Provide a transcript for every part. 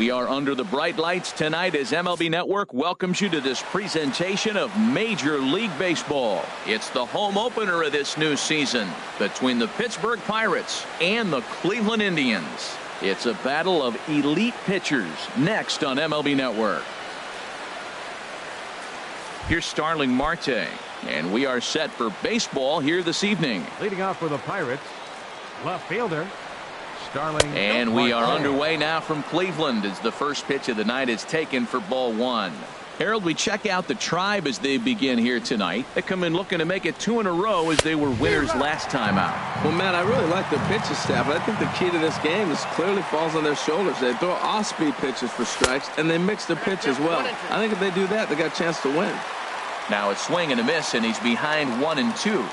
We are under the bright lights tonight as MLB Network welcomes you to this presentation of Major League Baseball. It's the home opener of this new season between the Pittsburgh Pirates and the Cleveland Indians. It's a battle of elite pitchers next on MLB Network. Here's Starling Marte, and we are set for baseball here this evening. Leading off for the Pirates, left fielder Starling. And we are underway now from Cleveland as the first pitch of the night is taken for ball one. Harold, we check out the Tribe as they begin here tonight. They come in looking to make it 2 in a row as they were winners last time out. Well, Matt, I really like their pitching staff, but I think the key to this game is clearly falls on their shoulders. They throw off-speed pitches for strikes, and they mix their pitch as well. I think if they do that, they got a chance to win. Now a swing and a miss, and he's behind 1-2.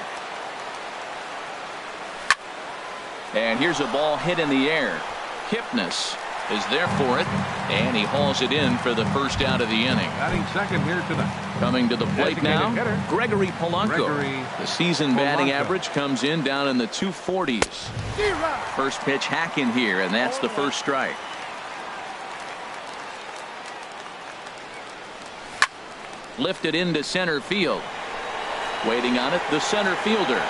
And here's a ball hit in the air. Kipnis is there for it, and he hauls it in for the first out of the inning. Batting second here tonight. Coming to the plate now, Gregory Polanco. The season batting average comes in down in the 240s. First pitch hack in here, and that's the first strike. Lifted into center field. Waiting on it, the center fielder.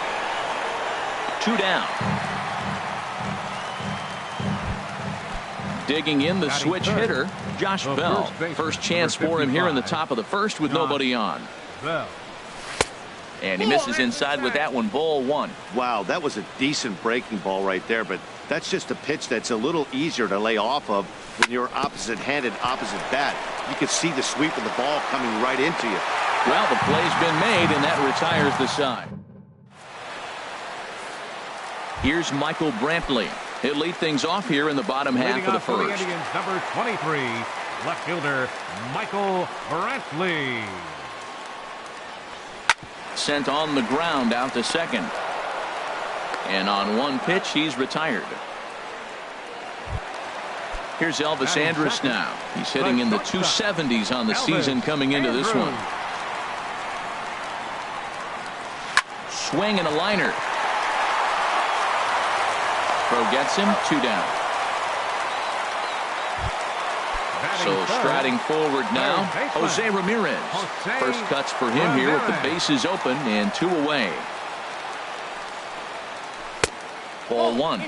2 down. Digging in the switch hitter, Josh Bell. First chance for him here in the top of the first with nobody on. And he misses inside with that one, ball one. Wow, that was a decent breaking ball right there, but that's just a pitch that's a little easier to lay off of when you're opposite-handed, opposite bat. You can see the sweep of the ball coming right into you. Well, the play's been made, and that retires the side. Here's Michael Brantley. He'll lead things off here in the bottom half of the first. The Indians, number 23, left fielder Michael Brantley. Sent on the ground out to second. And on one pitch, he's retired. Here's Elvis Andrus now. He's hitting in the 270s on the season coming into this one. Swing and a liner. Throw gets him, 2 down. So striding forward now, Jose Ramirez. First cuts for him here with the bases open and 2 away. Ball one.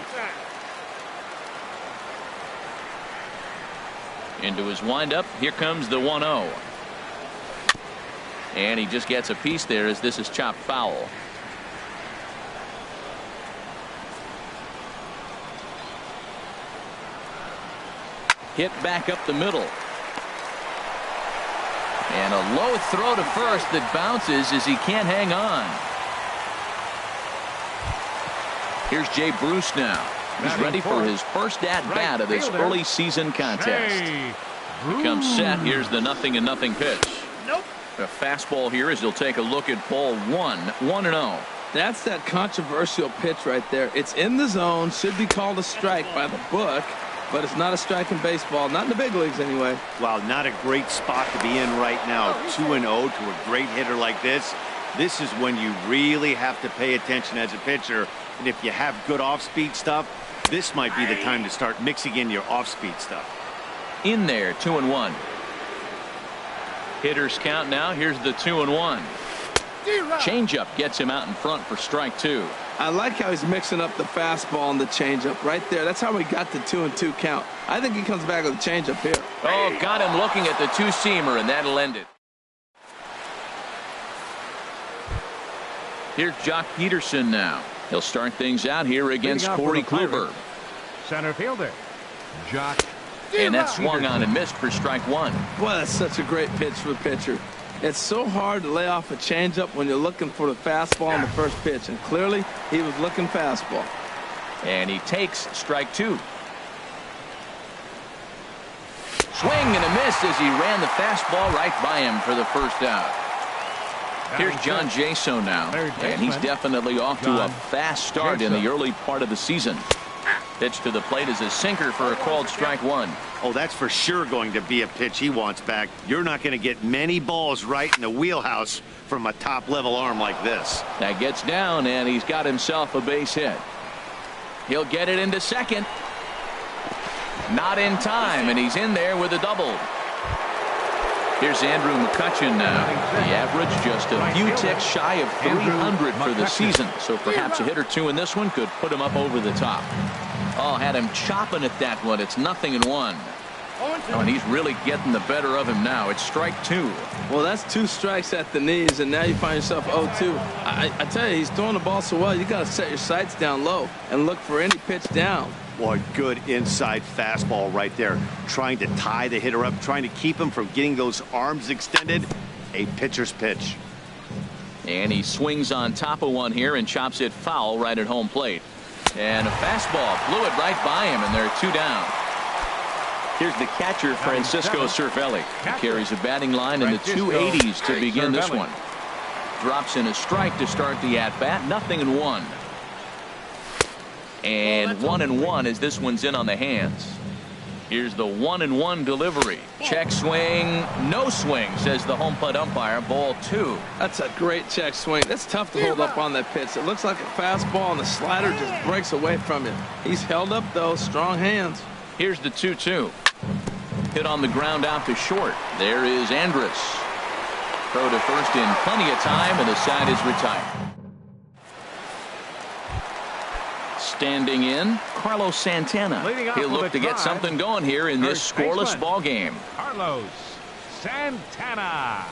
Into his windup. Here comes the 1-0. And he just gets a piece there as this is chopped foul. Hit back up the middle. And a low throw to first that bounces as he can't hang on. Here's Jay Bruce now. He's ready for his first at-bat of this early season contest. He comes set. Here's the 0-0 pitch. A fastball here as he'll take a look at ball one. 1-0. That's that controversial pitch right there. It's in the zone. Should be called a strike by the book. But it's not a strike in baseball, not in the big leagues anyway. Wow, not a great spot to be in right now. 2-0 to a great hitter like this. This is when you really have to pay attention as a pitcher. And if you have good off-speed stuff, this might be the time to start mixing in your off-speed stuff. In there, 2-1. Hitters count now. Here's the 2-1. Changeup gets him out in front for strike 2. I like how he's mixing up the fastball and the changeup right there. That's how we got the 2-2 count. I think he comes back with a changeup here. Oh, got him looking at the 2-seamer, and that'll end it. Here's Jock Peterson now. He'll start things out here against Corey Kluber. Center fielder, Jock. And that swung on and missed for strike 1. Boy, that's such a great pitch for the pitcher. It's so hard to lay off a changeup when you're looking for the fastball on the first pitch, and clearly he was looking fastball. And he takes strike 2. Swing and a miss as he ran the fastball right by him for the first out. Here's John Jaso now, and he's definitely off to a fast start in the early part of the season. Pitch to the plate is a sinker for a called strike 1. Oh, that's for sure going to be a pitch he wants back. You're not going to get many balls right in the wheelhouse from a top-level arm like this. That gets down, and he's got himself a base hit. He'll get it into second. Not in time, and he's in there with a double. Here's Andrew McCutcheon now. The average just a few ticks shy of 300 for the season. So perhaps a hit or two in this one could put him up over the top. Oh, had him chopping at that one. It's 0-1. Oh, and he's really getting the better of him now. It's strike 2. Well, that's 2 strikes at the knees, and now you find yourself 0-2. I tell you, he's throwing the ball so well, you got to set your sights down low and look for any pitch down. Boy, good inside fastball right there. Trying to tie the hitter up, trying to keep him from getting those arms extended. A pitcher's pitch. And he swings on top of one here and chops it foul right at home plate. And a fastball blew it right by him, and they're 2 down. Here's the catcher, Francisco Cervelli. He carries a batting line in the 280s to begin this one. Drops in a strike to start the at-bat. 0-1. And 1-1 as this one's in on the hands. Here's the 1-1 delivery. Check swing, no swing, says the home plate umpire. Ball 2. That's a great check swing. That's tough to hold up on that pitch. It looks like a fastball, and the slider just breaks away from him. He's held up, though. Strong hands. Here's the 2-2. Hit on the ground out to short. There is Andrus. Throw to first in plenty of time, and the side is retired. Standing in, Carlos Santana. He'll look to get something going here in this scoreless ball game. Carlos Santana.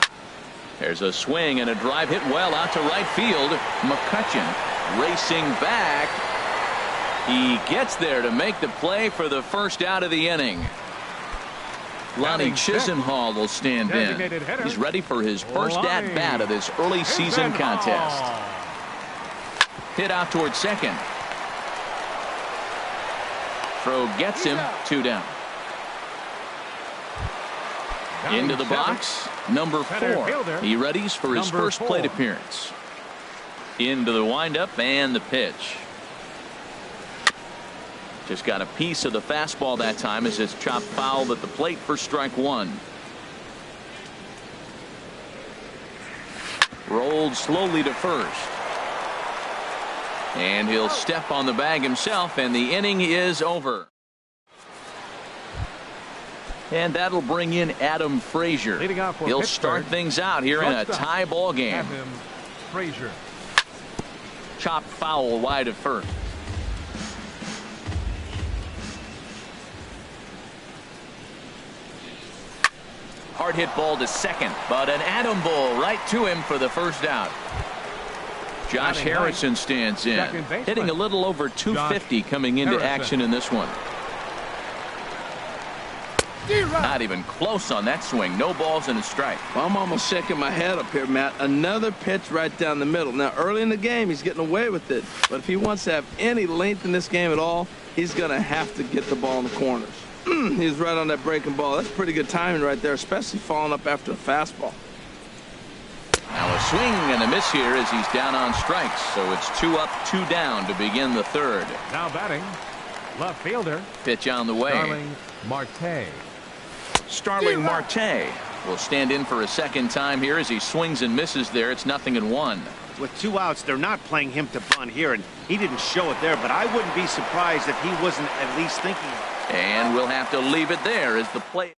There's a swing and a drive hit well out to right field. McCutcheon racing back. He gets there to make the play for the first out of the inning. Lonnie Chisenhall will stand in. He's ready for his first at-bat of this early season contest. Hit out towards second. Throw gets him. 2 down. Into the box, number 4. He readies for his first plate appearance. Into the windup and the pitch. Just got a piece of the fastball that time as it's chopped foul at the plate for strike 1. Rolled slowly to first. And he'll step on the bag himself, and the inning is over. And that'll bring in Adam Frazier. He'll start things out here in a tie ball game. Adam Frazier. Chopped foul wide of first. Hard hit ball to second, but an Adam ball right to him for the first out. Josh Harrison stands in, hitting a little over 250 coming into action in this one. Not even close on that swing. No balls and a strike. Well, I'm almost shaking my head up here, Matt. Another pitch right down the middle. Now, early in the game, he's getting away with it. But if he wants to have any length in this game at all, he's going to have to get the ball in the corners. He's right on that breaking ball. That's pretty good timing right there, especially following up after a fastball. Now a swing and a miss here as he's down on strikes. So it's 2 up, 2 down to begin the third. Now batting, left fielder. Pitch on the way. Starling Marte. Starling Marte will stand in for a second time here as he swings and misses there. It's 0-1. With 2 outs, they're not playing him to bunt here, and he didn't show it there, but I wouldn't be surprised if he wasn't at least thinking. And we'll have to leave it there as the play.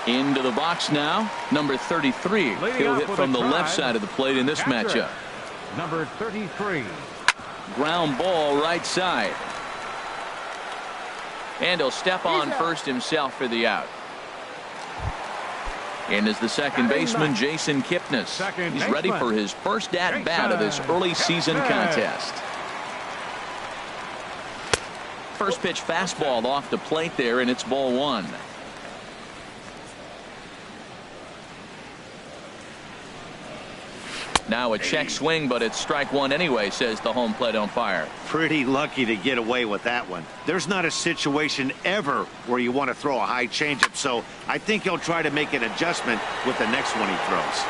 Into the box now, number 33. He'll hit from the left side of the plate in this matchup. Number 33. Ground ball right side. And he'll step on first himself for the out. And is the second baseman, Jason Kipnis. He's ready for his first at-bat of this early season contest. First pitch fastball off the plate there, and it's ball 1. Now a check swing, but it's strike 1 anyway, says the home plate umpire. Pretty lucky to get away with that one. There's not a situation ever where you want to throw a high changeup, so I think he'll try to make an adjustment with the next one he throws.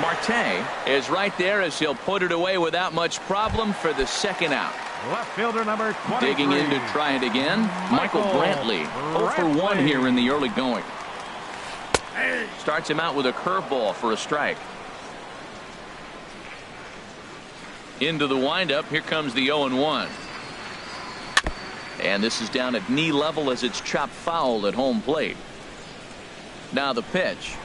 Marte is right there as he'll put it away without much problem for the second out. Left fielder number 23. Digging in to try it again, Michael Brantley. 0 for 1 here in the early going. Starts him out with a curveball for a strike. Into the windup. Here comes the 0-1. And this is down at knee level as it's chopped foul at home plate. Now the pitch.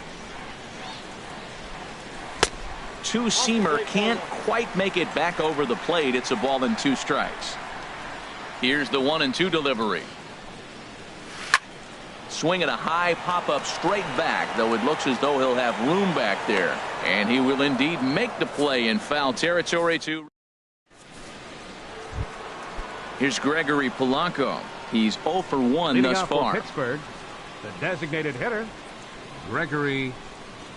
Two-seamer can't quite make it back over the plate. It's a ball and 2 strikes. Here's the 1-2 delivery. Swinging a high pop-up straight back, though it looks as though he'll have room back there. And he will indeed make the play in foul territory. Here's Gregory Polanco. He's 0 for 1 Leading thus off for far. Pittsburgh, the designated hitter, Gregory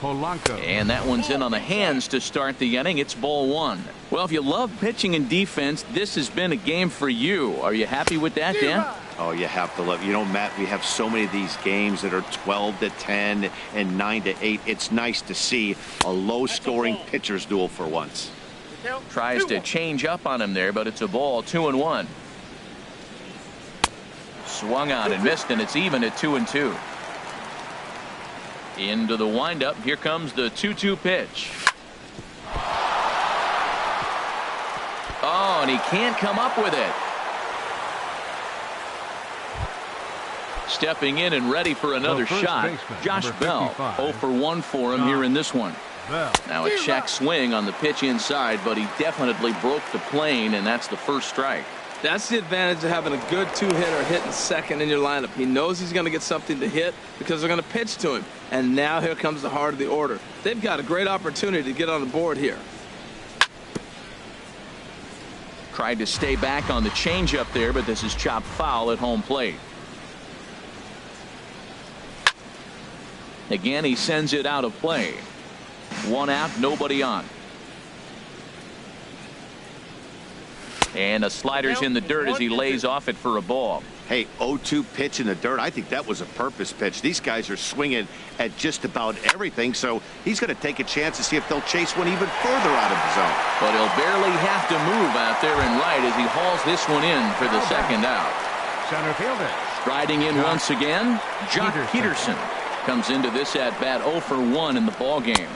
Polanco. And that one's in on the hands to start the inning. It's ball 1. Well, if you love pitching and defense, this has been a game for you. Are you happy with that, Dan? Oh, you have to love. You know, Matt, we have so many of these games that are 12-10 and 9-8. It's nice to see a low-scoring pitcher's duel for once. Tries to change up on him there, but it's a ball. 2-1. Swung on and missed, and it's even at 2-2. Into the windup. Here comes the 2-2 pitch. Oh, and he can't come up with it. Stepping in and ready for another shot. Josh Bell. 0 for 1 for him here in this one. Now a check swing on the pitch inside, but he definitely broke the plane, and that's the first strike. That's the advantage of having a good 2-hitter hitting second in your lineup. He knows he's going to get something to hit because they're going to pitch to him. And now here comes the heart of the order. They've got a great opportunity to get on the board here. Tried to stay back on the changeup there, but this is chopped foul at home plate. Again, he sends it out of play. 1 out, nobody on. And a slider's in the dirt as he lays off it for a ball. Hey, 0-2 pitch in the dirt. I think that was a purpose pitch. These guys are swinging at just about everything, so he's going to take a chance to see if they'll chase one even further out of the zone. But he'll barely have to move out there and right as he hauls this one in for the second out. Center fielder. Striding in once again, Jock Peterson comes into this at bat 0 for 1 in the ball game.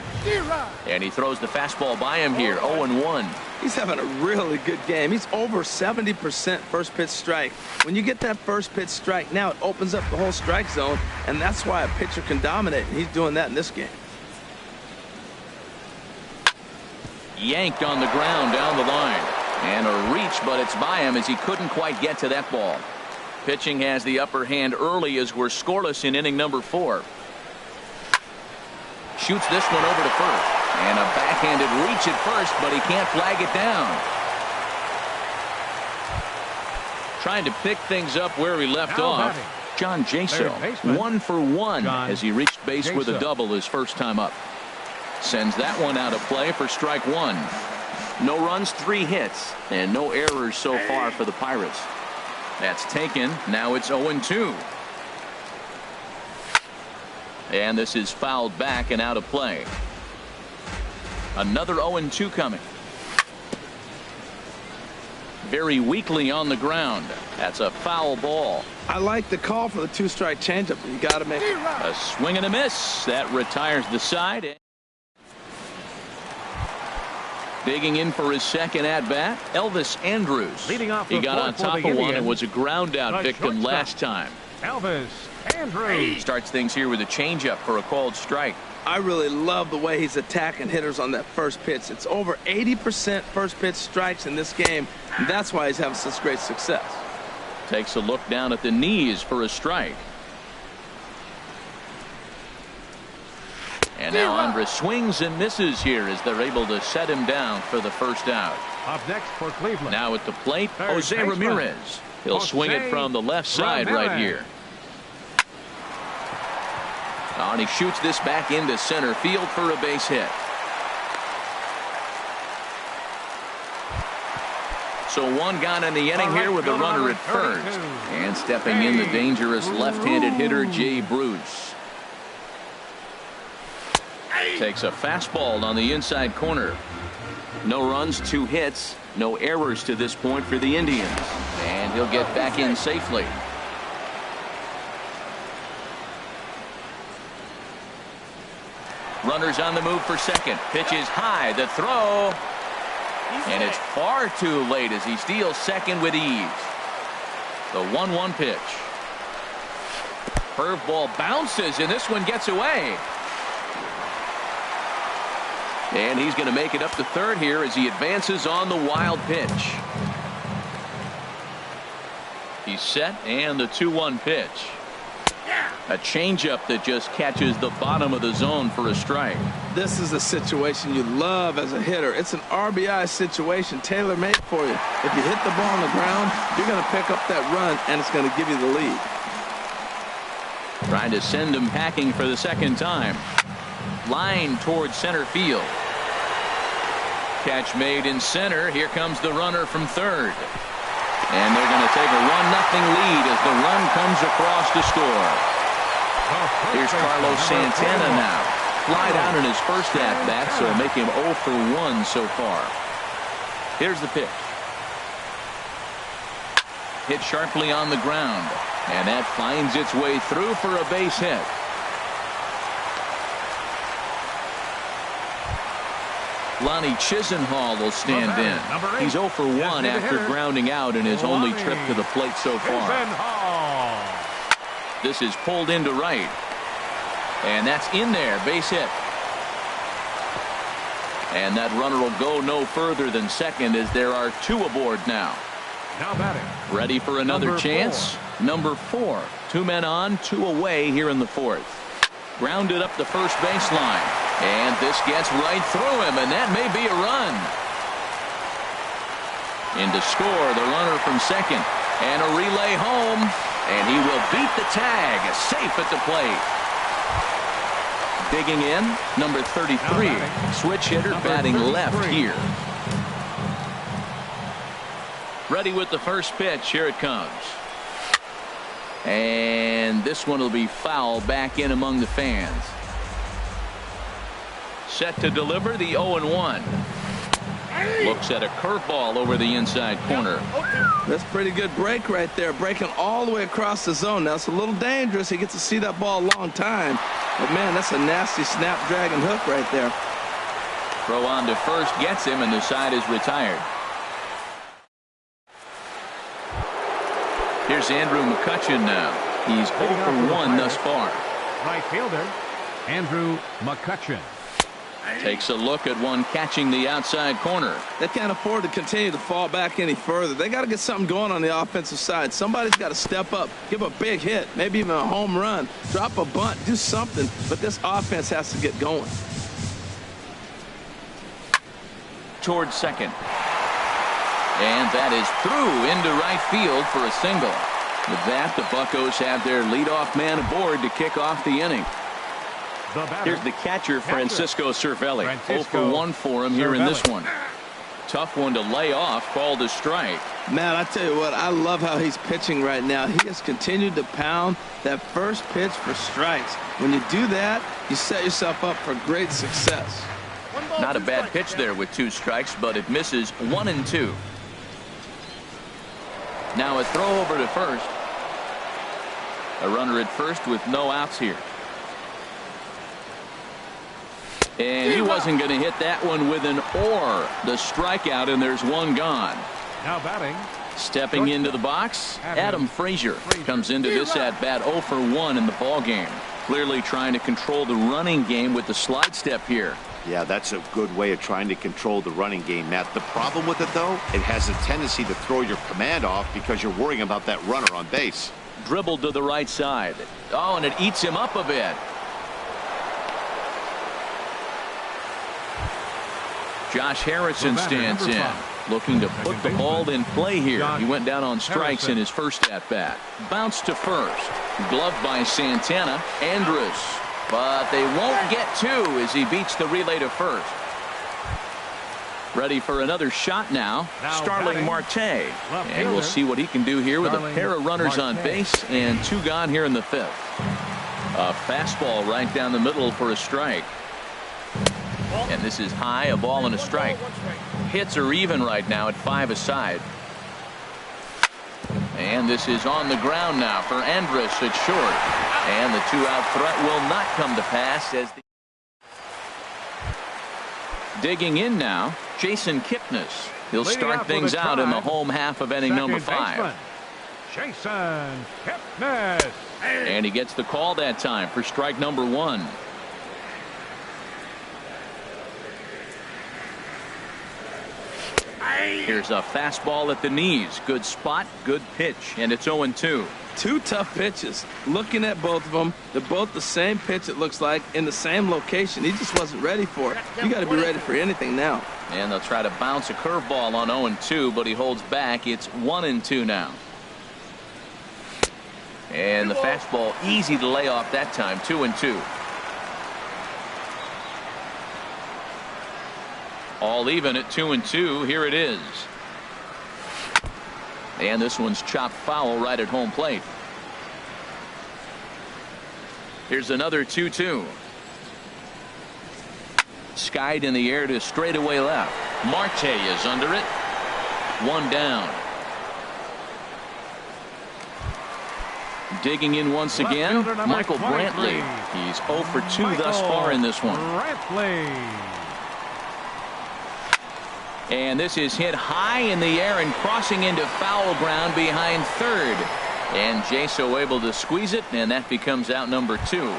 And he throws the fastball by him here. 0-1. He's having a really good game. He's over 70% first pitch strike. When you get that first pitch strike, now it opens up the whole strike zone, and that's why a pitcher can dominate. And he's doing that in this game. Yanked on the ground down the line. And a reach, but it's by him as he couldn't quite get to that ball. Pitching has the upper hand early as we're scoreless in inning number 4. Shoots this one over to first. And a backhanded reach at first, but he can't flag it down. Trying to pick things up where he left off. John Jaso, 1 for 1 as he reached base with a double his first time up. Sends that one out of play for strike 1. No runs, 3 hits, and no errors so far for the Pirates. That's taken. Now it's 0-2. And this is fouled back and out of play. Another 0-2 coming. Very weakly on the ground. That's a foul ball. I like the call for the 2-strike changeup. You got to make it. A swing and a miss. That retires the side. Digging in for his second at-bat, Elvis Andrus. He got on top of one and was a ground-out victim last time. Elvis Andrus starts things here with a changeup for a called strike. I really love the way he's attacking hitters on that first pitch. It's over 80% first pitch strikes in this game, and that's why he's having such great success. Takes a look down at the knees for a strike. And now Andrus swings and misses here as they're able to set him down for the first out. Up next for Cleveland. Now at the plate, Jose Ramirez. He'll swing it from the left side right here. Oh, and he shoots this back into center field for a base hit. So one gone in the inning here with a runner at first. And stepping in the dangerous left-handed hitter, Jay Bruce. Takes a fastball on the inside corner. No runs, 2 hits, no errors to this point for the Indians. And he'll get back in safely. Runners on the move for second. Pitch is high. The throw. And it's far too late as he steals second with ease. The 1-1 pitch. Curveball bounces, and this one gets away. And he's going to make it up to third here as he advances on the wild pitch. He's set, and the 2-1 pitch. A changeup that just catches the bottom of the zone for a strike. This is a situation you love as a hitter. It's an RBI situation, tailor-made for you. If you hit the ball on the ground, you're going to pick up that run, and it's going to give you the lead. Trying to send him packing for the second time. Line towards center field. Catch made in center. Here comes the runner from third. And they're going to take a 1-0 lead as the run comes across to score. Here's Carlos Santana now. Flied out in his first at-bat, so make him 0 for 1 so far. Here's the pitch. Hit sharply on the ground. And that finds its way through for a base hit. Lonnie Chisenhall will stand in. He's 0 for 1 after grounding out in his only trip to the plate so far. This is pulled into right. And that's in there. Base hit. And that runner will go no further than second as there are 2 aboard now. Now batting. Ready for another chance? Number 4. 2 men on, 2 away here in the 4th. Grounded up the first baseline. And this gets right through him, and that may be a run. In to score, the runner from second. And a relay home. And he will beat the tag. Safe at the plate. Digging in, number 33. Switch hitter batting left here. Ready with the first pitch. Here it comes. And this one will be foul back in among the fans. Set to deliver the 0-1. Looks at a curveball over the inside corner. That's a pretty good break right there. Breaking all the way across the zone. Now it's a little dangerous. He gets to see that ball a long time. But man, that's a nasty snap-dragon hook right there. Throw on to first gets him, and the side is retired. Here's Andrew McCutchen now. He's 0 for 1 thus far. Right fielder, Andrew McCutchen. Takes a look at one catching the outside corner. They can't afford to continue to fall back any further. They got to get something going on the offensive side. Somebody's got to step up, give a big hit, maybe even a home run, drop a bunt, do something. But this offense has to get going. Towards second. And that is through into right field for a single. With that, the Buccos have their leadoff man aboard to kick off the inning. Here's the catcher, Francisco Cervelli. 0 for 1 for him here in this one. Tough one to lay off, called a strike. Man, I tell you what, I love how he's pitching right now. He has continued to pound that first pitch for strikes. When you do that, you set yourself up for great success. Not a bad pitch there with 2 strikes, but it misses 1 and 2. Now a throw over to first. A runner at first with no outs here. And he wasn't going to hit that one with an or. The strikeout, and there's 1 gone. Now batting. Stepping into the box, Adam Frazier comes into this at-bat 0 for 1 in the ballgame. Clearly trying to control the running game with the slide step here. Yeah, that's a good way of trying to control the running game, Matt. The problem with it, though, it has a tendency to throw your command off because you're worrying about that runner on base. Dribbled to the right side. Oh, and it eats him up a bit. Josh Harrison stands in, looking to put the ball in play here. He went down on strikes in his first at-bat. Bounce to first. Gloved by Santana. Andrus. But they won't get 2 as he beats the relay to first. Ready for another shot now. Starling Marte. And we'll see what he can do here with a pair of runners on base and 2 gone here in the 5th. A fastball right down the middle for a strike. And this is high, a ball and a strike. Hits are even right now at 5 aside. And this is on the ground now for Andrus at short. And the 2-out threat will not come to pass as the digging in now, Jason Kipnis. He'll start things out in the home half of inning number 5. Jason Kipnis. And he gets the call that time for strike number 1. Here's a fastball at the knees. Good spot, good pitch, and it's 0-2. Two tough pitches. Looking at both of them, they're both the same pitch, it looks like, in the same location. He just wasn't ready for it. You got to be ready for anything now. And they'll try to bounce a curveball on 0-2, but he holds back. It's 1-2 now. And the fastball easy to lay off that time. 2-2. All even at 2-2. Here it is. And this one's chopped foul right at home plate. Here's another 2-2. Skied in the air to straightaway left. Marte is under it. 1 down. Digging in once again, Michael Brantley. He's 0 for 2 thus far in this one. And this is hit high in the air and crossing into foul ground behind third. And Jaso able to squeeze it, and that becomes out number 2.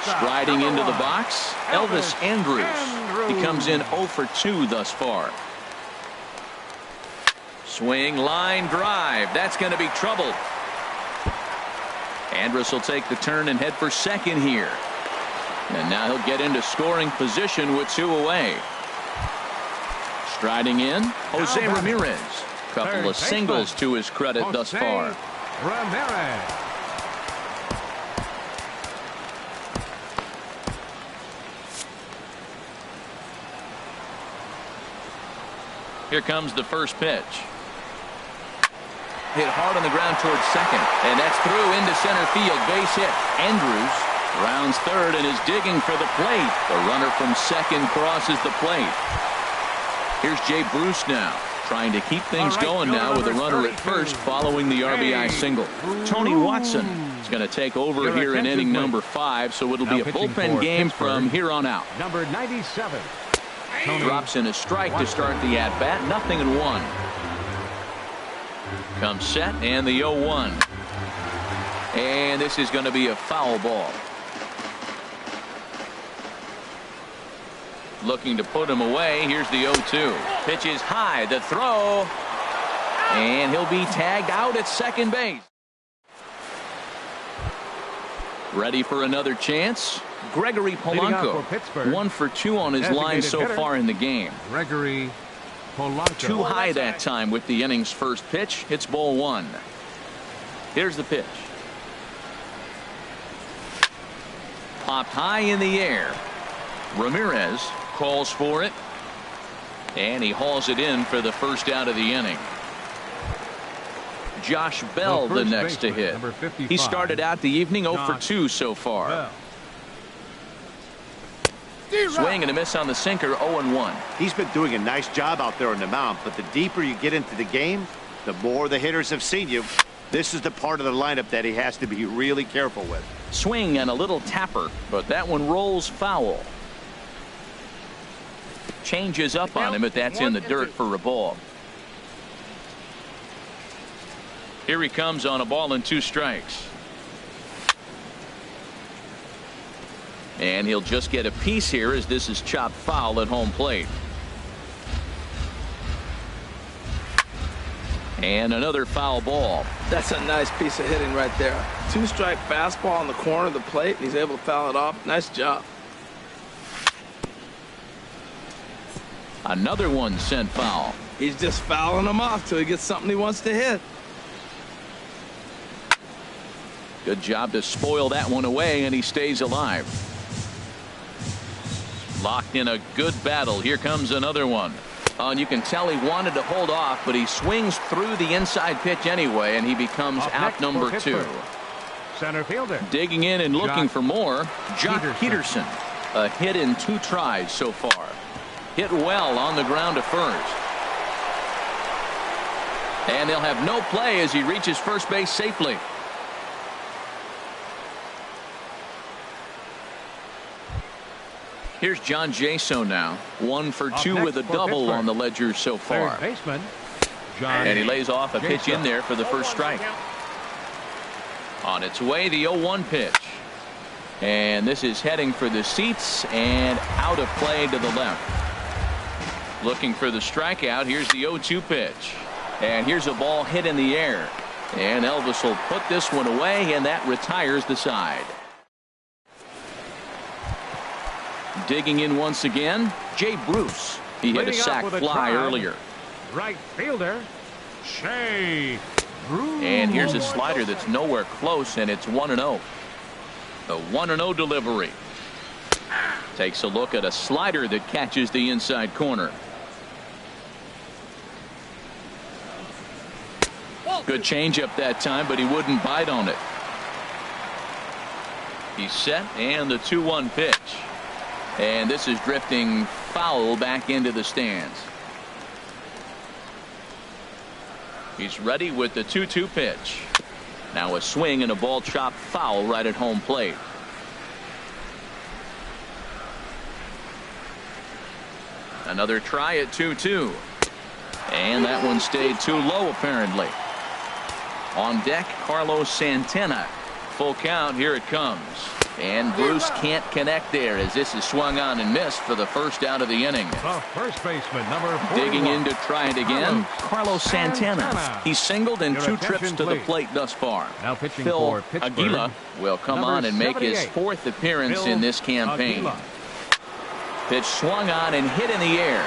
Striding into the box, Elvis Andrus. He comes in 0 for 2 thus far. Swing, line drive. That's going to be trouble. Andrus will take the turn and head for second here. And now he'll get into scoring position with 2 away. Striding in, Jose Ramirez. Couple of singles to his credit thus far. Ramirez. Here comes the first pitch. Hit hard on the ground towards second, and that's through into center field. Base hit. Andrus rounds third and is digging for the plate. The runner from second crosses the plate. Here's Jay Bruce now, trying to keep things going now with a runner at first following the RBI single. Tony Watson is going to take over here in inning number 5, so it'll be a bullpen game from here on out. Number 97. Drops in a strike to start the at-bat. 0-1. Comes set and the 0-1. And this is going to be a foul ball. Looking to put him away. Here's the 0-2. Pitch is high. The throw. And he'll be tagged out at second base. Ready for another chance. Gregory Polanco. 1 for 2 on his line so far in the game. Gregory Polanco. Too high that time with the inning's first pitch. It's ball 1. Here's the pitch. Popped high in the air. Ramirez calls for it, and he hauls it in for the first out of the inning. Josh Bell the next to hit. He started out the evening 0 for 2 so far. Swing and a miss on the sinker. 0-1. He's been doing a nice job out there on the mound, but the deeper you get into the game, the more the hitters have seen you. This is the part of the lineup that he has to be really careful with. Swing and a little tapper, but that one rolls foul. Changes up on him, but that's in the dirt for a ball. Here he comes on a ball and 2 strikes. And he'll just get a piece here as this is chopped foul at home plate. And another foul ball. That's a nice piece of hitting right there. 2-strike fastball on the corner of the plate, and he's able to foul it off. Nice job. Another one sent foul. He's just fouling them off till he gets something he wants to hit. Good job to spoil that one away, and he stays alive. Locked in a good battle. Here comes another one. Oh, and you can tell he wanted to hold off, but he swings through the inside pitch anyway, and he becomes out number 2. Center fielder. Digging in and looking for more. Jock Peterson. A hit in 2 tries so far. Hit well on the ground to first. And they'll have no play as he reaches first base safely. Here's John Jaso now. 1 for 2 with a double on the ledger so far. Third baseman John. And he lays off a pitch in there for the first strike. On its way, the 0-1 pitch. And this is heading for the seats and out of play to the left. Looking for the strikeout. Here's the 0-2 pitch. And here's a ball hit in the air. And Elvis will put this one away, and that retires the side. Digging in once again, Jay Bruce. He hit a sac fly earlier. Right fielder, Shea Bruce. And here's a slider that's nowhere close, and it's 1-0. The 1-0 delivery. Takes a look at a slider that catches the inside corner. Good changeup that time, but he wouldn't bite on it. He's set, and the 2-1 pitch. And this is drifting foul back into the stands. He's ready with the 2-2 pitch. Now a swing and a ball chopped foul right at home plate. Another try at 2-2. And that one stayed too low apparently. On deck, Carlos Santana. Full count, here it comes. And Bruce can't connect there as this is swung on and missed for the first out of the inning. The first baseman, number 41. Digging in to try it again, Carlos Santana. He's singled in 2 trips to the plate thus far. Now pitching Phil for Pittsburgh, Aguila will come on and make his 4th appearance in this campaign. Aguila. Pitch swung on and hit in the air.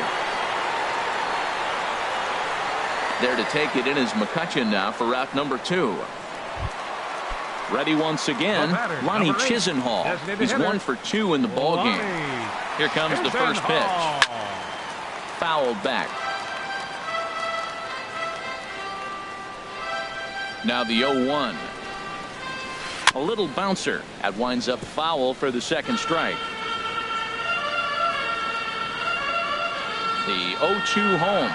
There to take it in is McCutcheon now for route number 2. Ready once again, Lonnie Chisenhall. He's 1 for 2 in the ball game. Here comes the first pitch. Fouled back. Now the 0-1. A little bouncer. That winds up foul for the second strike. The 0-2 home.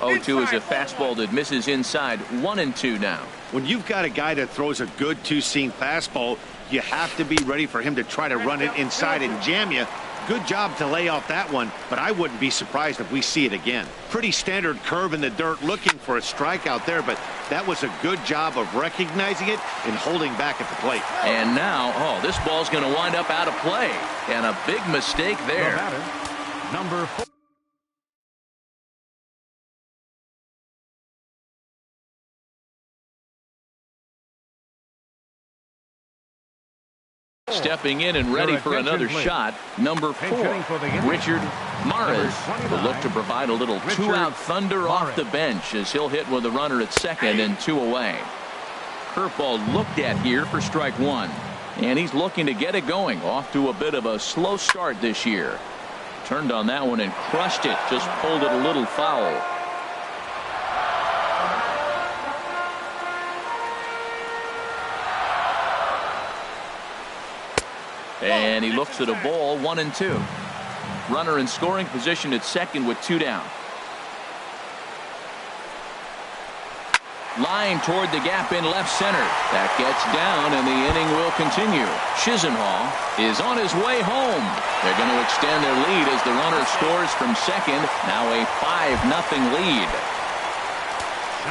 0-2 is a fastball that misses inside. 1-2 now. When you've got a guy that throws a good two-seam fastball, you have to be ready for him to try to run it inside and jam you. Good job to lay off that one, but I wouldn't be surprised if we see it again. Pretty standard curve in the dirt, looking for a strikeout there, but that was a good job of recognizing it and holding back at the plate. And now, this ball's going to wind up out of play. And a big mistake there. Number 4. Stepping in and ready for another shot, number 4, Richard Mares will look to provide a little 2-out thunder off the bench as he'll hit with a runner at second and 2 away. Curveball looked at here for strike 1. And he's looking to get it going. Off to a bit of a slow start this year. Turned on that one and crushed it. Just pulled it a little foul. And he looks at a ball, 1-2. Runner in scoring position at second with 2 down. Line toward the gap in left center. That gets down, and the inning will continue. Chisenhall is on his way home. They're going to extend their lead as the runner scores from second. Now a 5-0 lead.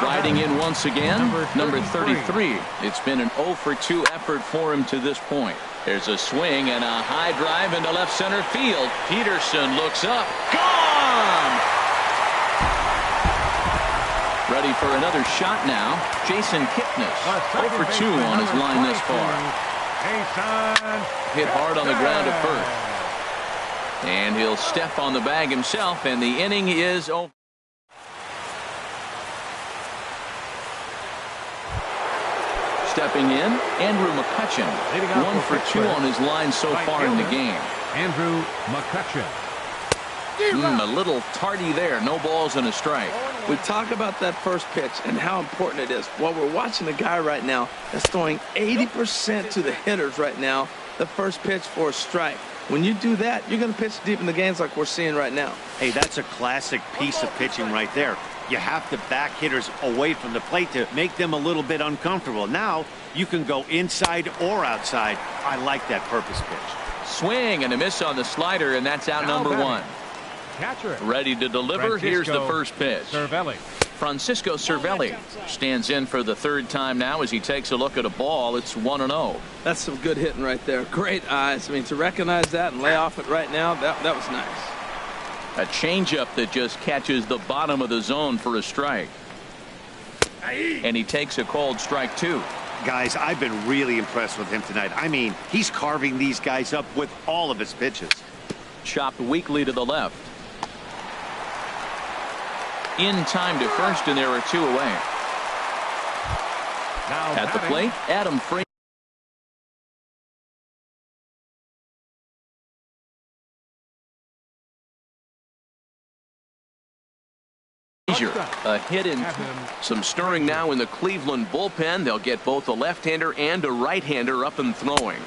Riding in once again, number 33. It's been an 0 for 2 effort for him to this point. There's a swing and a high drive into left center field. Peterson looks up. Gone! Ready for another shot now. Jason Kipnis, 0 for 2 on his line thus far. Hit hard on the ground at first. And he'll step on the bag himself, and the inning is over. Stepping in, Andrew McCutcheon, 1 for 2 on his line so far in the game. Andrew McCutcheon. A little tardy there. No balls and a strike. We talk about that first pitch and how important it is. Well, we're watching a guy right now that's throwing 80% to the hitters right now. The first pitch for a strike. When you do that, you're going to pitch deep in the games like we're seeing right now. Hey, that's a classic piece of pitching right there. You have to back hitters away from the plate to make them a little bit uncomfortable. Now you can go inside or outside. I like that purpose pitch. Swing and a miss on the slider, and that's out number 1. catcher. Ready to deliver. Here's the first pitch. Cervelli. Francisco Cervelli stands in for the third time now as he takes a look at a ball. It's 1-0. That's some good hitting right there. Great eyes. I mean, to recognize that and lay off it right now, that was nice. A changeup that just catches the bottom of the zone for a strike. And he takes a called strike two. Guys, I've been really impressed with him tonight. I mean, he's carving these guys up with all of his pitches. Chopped weakly to the left. In time to first, and there are two away. Now at the plate, Adam Frazier. A hit in some stirring now in the Cleveland bullpen. They'll get both a left-hander and a right-hander up and throwing.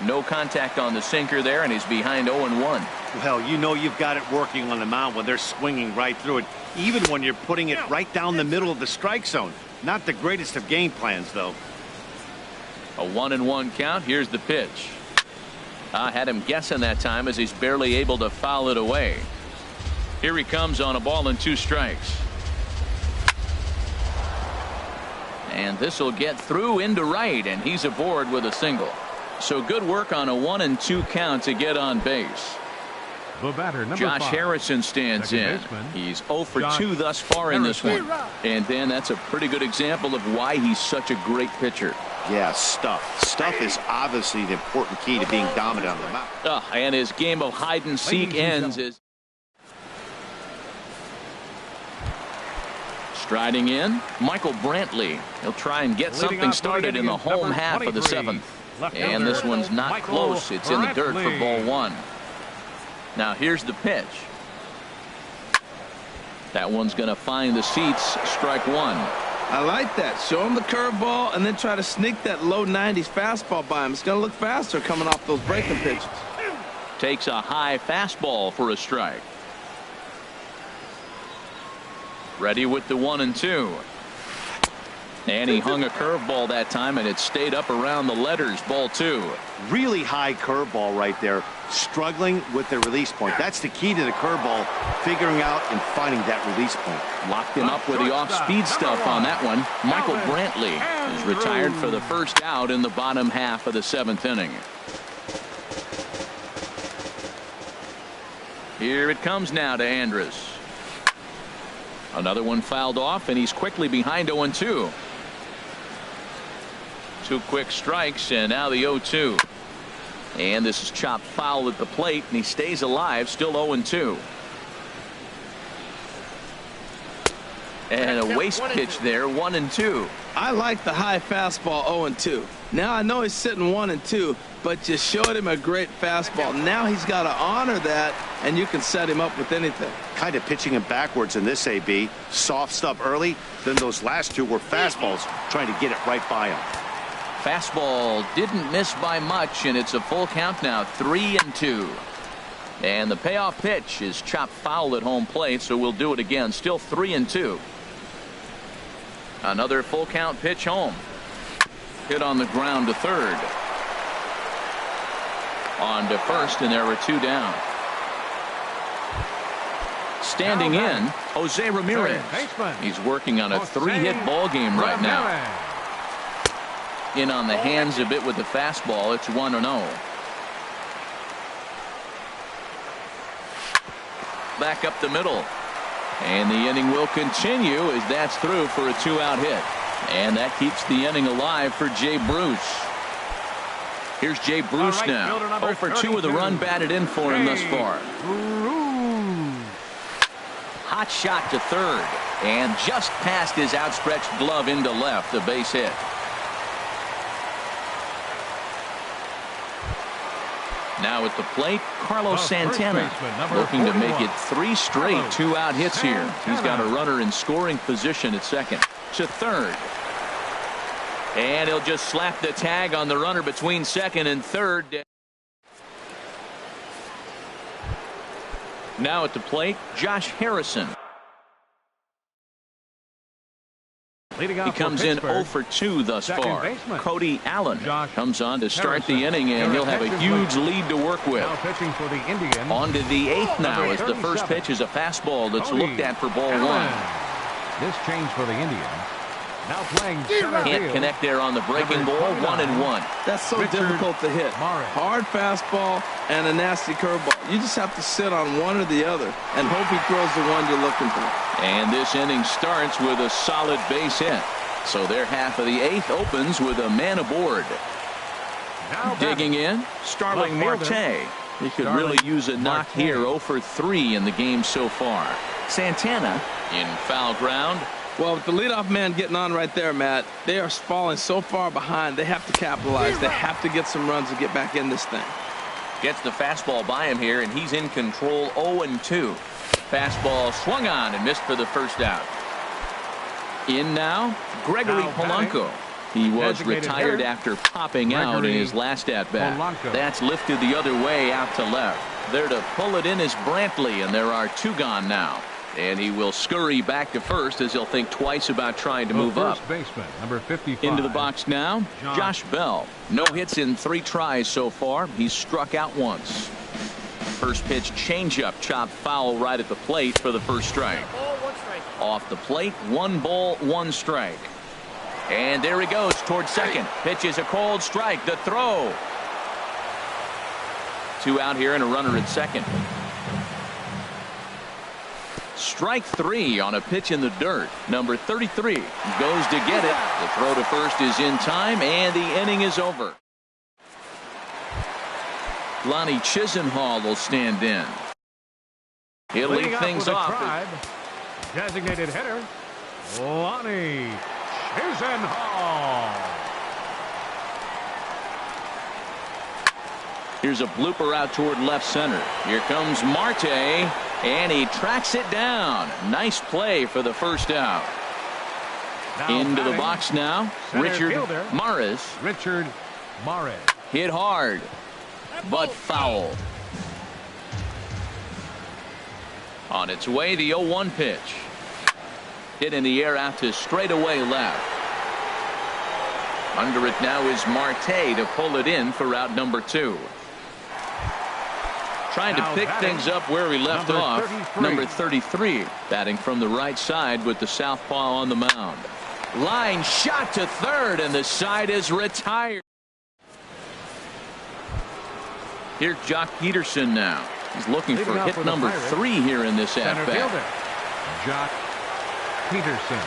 No contact on the sinker there, and he's behind 0-1. Well, you know you've got it working on the mound when they're swinging right through it, even when you're putting it right down the middle of the strike zone. Not the greatest of game plans, though. A 1-1 count. Here's the pitch. Had him guessing that time as he's barely able to foul it away. Here he comes on a ball and two strikes. And this will get through into right, and he's aboard with a single. So good work on a 1-2 count to get on base. The batter, number Josh 5. Harrison stands in. He's 0 for 2 thus far in this one. And then that's a pretty good example of why he's such a great pitcher. Yeah, stuff. Stuff is obviously the important key to being dominant on the mound. And his game of hide and seek ends as striding in, Michael Brantley. He'll try and get something started in the home half of the 7th. And this one's not close. It's in the dirt for ball 1. Now here's the pitch. That one's going to find the seats. Strike 1. I like that. Show him the curveball and then try to sneak that low 90s fastball by him. It's going to look faster coming off those breaking pitches. Takes a high fastball for a strike. Ready with the 1-2. And he hung a curveball that time, and it stayed up around the letters. Ball 2. Really high curveball right there. Struggling with the release point. That's the key to the curveball, figuring out and finding that release point. Locked him up with the off-speed stuff on that one. Michael Brantley is retired for the first out in the bottom half of the 7th inning. Here it comes now to Andrus. Another one fouled off, and he's quickly behind 0-2. 2 quick strikes, and now the 0-2. And this is chopped foul at the plate, and he stays alive, still 0-2. And a waste pitch there, 1-2. I like the high fastball 0-2. Now I know he's sitting 1-2, but you showed him a great fastball. Now he's got to honor that, and you can set him up with anything. Kind of pitching him backwards in this AB. Soft stuff early, then those last 2 were fastballs, trying to get it right by him. Fastball didn't miss by much, and it's a full count now, 3-2. And the payoff pitch is chopped foul at home plate, so we'll do it again. Still 3-2. Another full count pitch home. Hit on the ground to third. On to first, and there are 2 down. Standing in, Jose Ramirez. He's working on a 3-hit ball game right now. In on the hands a bit with the fastball. It's 1-0. Back up the middle. And the inning will continue as that's through for a 2-out hit. And that keeps the inning alive for Jay Bruce. Here's Jay Bruce now. 0 for 2 with a run batted in for him thus far. Hot shot to third. And just past his outstretched glove into left. A base hit. Now at the plate, Carlos Santana looking to make it 3 straight 2-out hits here. He's got a runner in scoring position at second. To third. And he'll just slap the tag on the runner between second and third. Now at the plate, Josh Harrison. Leading He off for comes in Pittsburgh, 0 for 2 thus second far. baseman, Cody Allen Josh comes on to start the Harrison. inning, and he'll have a Harrison huge Blake. lead to work with. Now pitching for the Indians. On to the 8th now Number as the first 37, pitch is a fastball that's Cody looked at for ball Allen. 1. This change for the Indians. Now playing center Can't field. connect there on the breaking Number ball. 29. 1-1. That's so Richard difficult to hit. Morris. Hard fastball and a nasty curveball. You just have to sit on one or the other and hope he throws the one you're looking for. And this inning starts with a solid base hit. So their half of the 8th opens with a man aboard. Now Digging in, Starling Left fielder. Marte. He could Starling really use a knock Marte. here. 0 for 3 in the game so far. Santana in foul ground. Well, with the leadoff man getting on right there, Matt, they are falling so far behind. They have to capitalize. They have to get some runs to get back in this thing. Gets the fastball by him here, and he's in control. 0-2. Fastball swung on and missed for the first out. In now, Gregory Now Polanco. He was Designated retired hitter, after popping out in Gregory his last at-bat. Polanco. That's lifted the other way out to left. There to pull it in is Brantley, and there are 2 gone now. And he will scurry back to first as he'll think twice about trying to move up. First baseman, number 55. Into the box now, Josh Bell. No hits in 3 tries so far. He's struck out once. First pitch changeup, chopped foul right at the plate for the first strike. Off the plate, 1 ball, 1 strike. And there he goes towards second. Pitch is a cold strike. The throw. 2 out here and a runner at second. Strike 3 on a pitch in the dirt. Number 33 goes to get it. The throw to first is in time, and the inning is over. Lonnie Chisenhall will stand in. He'll Leading lead off things with a off. Tribe, designated hitter, Lonnie Chisenhall. Here's a blooper out toward left center. Here comes Marte, and he tracks it down. Nice play for the first out. Now Into the batting, box now, center Richard fielder, Morris. Richard Morris. Hit hard, but foul. On its way, the 0-1 pitch. Hit in the air out to straightaway left. Under it now is Marte to pull it in for out number 2. Trying to Now pick batting, things up where he left number off. 33. Number 33 batting from the right side with the southpaw on the mound. Line shot to third, and the side is retired. Here's Jock Peterson now. He's looking Leading for off hit for the number Pirates, 3 here in this Center at-bat. fielder, Jock Peterson.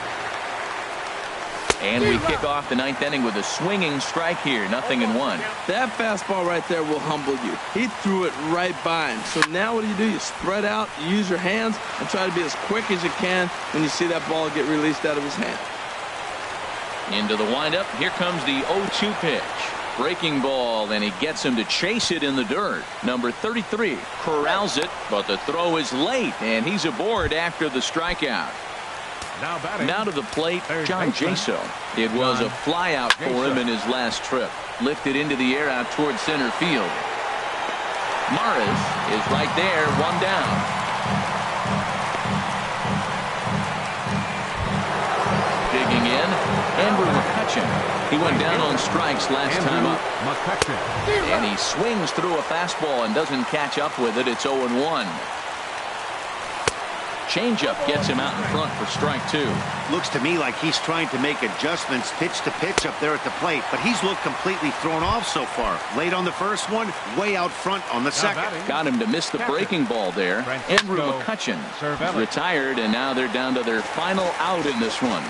And we kick off the 9th inning with a swinging strike here. 0-1. That fastball right there will humble you. He threw it right by him. So now what do? You spread out, you use your hands, and try to be as quick as you can when you see that ball get released out of his hand. Into the windup. Here comes the 0-2 pitch. Breaking ball, and he gets him to chase it in the dirt. Number 33 corrals it, but the throw is late, and he's aboard after the strikeout. Now batting, Now to the plate, third John baseman, Jaso. It was a John flyout for him Jaso. in his last trip. Lifted into the air out towards center field. Morris is right there, 1 down. Digging in, Andrew McCutcheon. He went down on strikes last time up. McCutcheon. And he swings through a fastball and doesn't catch up with it. It's 0-1. Changeup gets him out in front for strike 2. Looks to me like he's trying to make adjustments pitch to pitch up there at the plate, but he's looked completely thrown off so far. Late on the first one, way out front on the second. batting, Got him to miss the breaking ball there. Francisco Andrew McCutcheon Cervelli. is retired, and now they're down to their final out in this one.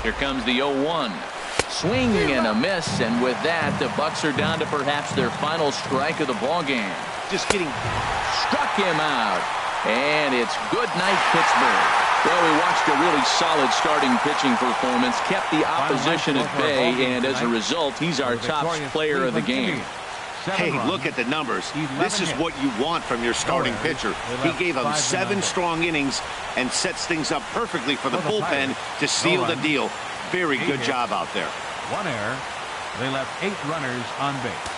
Here comes the 0-1. Swing and a miss, and with that, the Bucks are down to perhaps their final strike of the ball game. Just getting Struck him out, and it's good night, Pittsburgh. Well, we watched a really solid starting pitching performance, kept the opposition at bay, and as a result, he's our top player of the game. Hey, look at the numbers. This is what you want from your starting pitcher. He gave them 7 strong innings and sets things up perfectly for the bullpen to seal the deal. Very good job out there. 1 error. They left 8 runners on base.